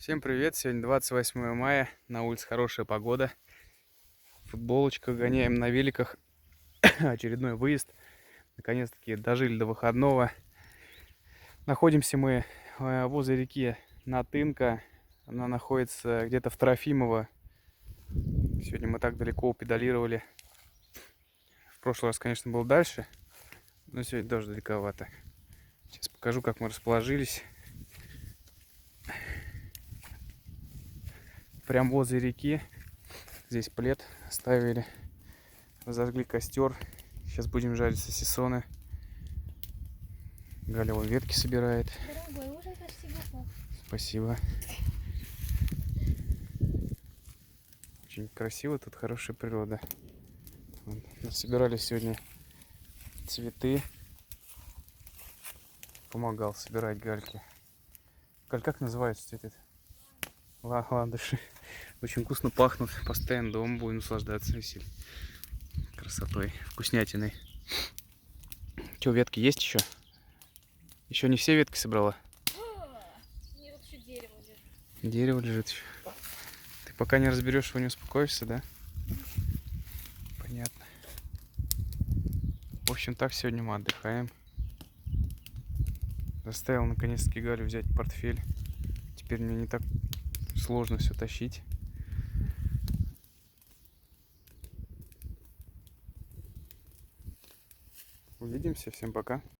Всем привет! Сегодня 28 мая, на улице хорошая погода. Футболочка, гоняем на великах. Очередной выезд. Наконец-таки дожили до выходного. Находимся мы возле реки Натынка. Она находится где-то в Трофимово. Сегодня мы так далеко педалировали. В прошлый раз, конечно, был дальше, но сегодня тоже далековато. Сейчас покажу, как мы расположились. Прям возле реки. Здесь плед оставили. Разожгли костер. Сейчас будем жарить сосисоны. Галя вон ветки собирает. Дорогой, ужин почти готов. Спасибо. Очень красиво, тут хорошая природа. Собирали сегодня цветы. Помогал собирать Гальке. Галь, как называется цветы? Ландыши. Очень вкусно пахнут. Постоянно дома будем наслаждаться весельем. Красотой, вкуснятиной. Че, ветки есть еще? Еще не все ветки собрала? Нет, тут еще дерево лежит. Дерево лежит еще. Ты пока не разберешь его, не успокоишься, да? Понятно. В общем, так сегодня мы отдыхаем. Заставил наконец-таки Галю взять портфель. Теперь мне не так сложно все тащить. Увидимся. Всем пока.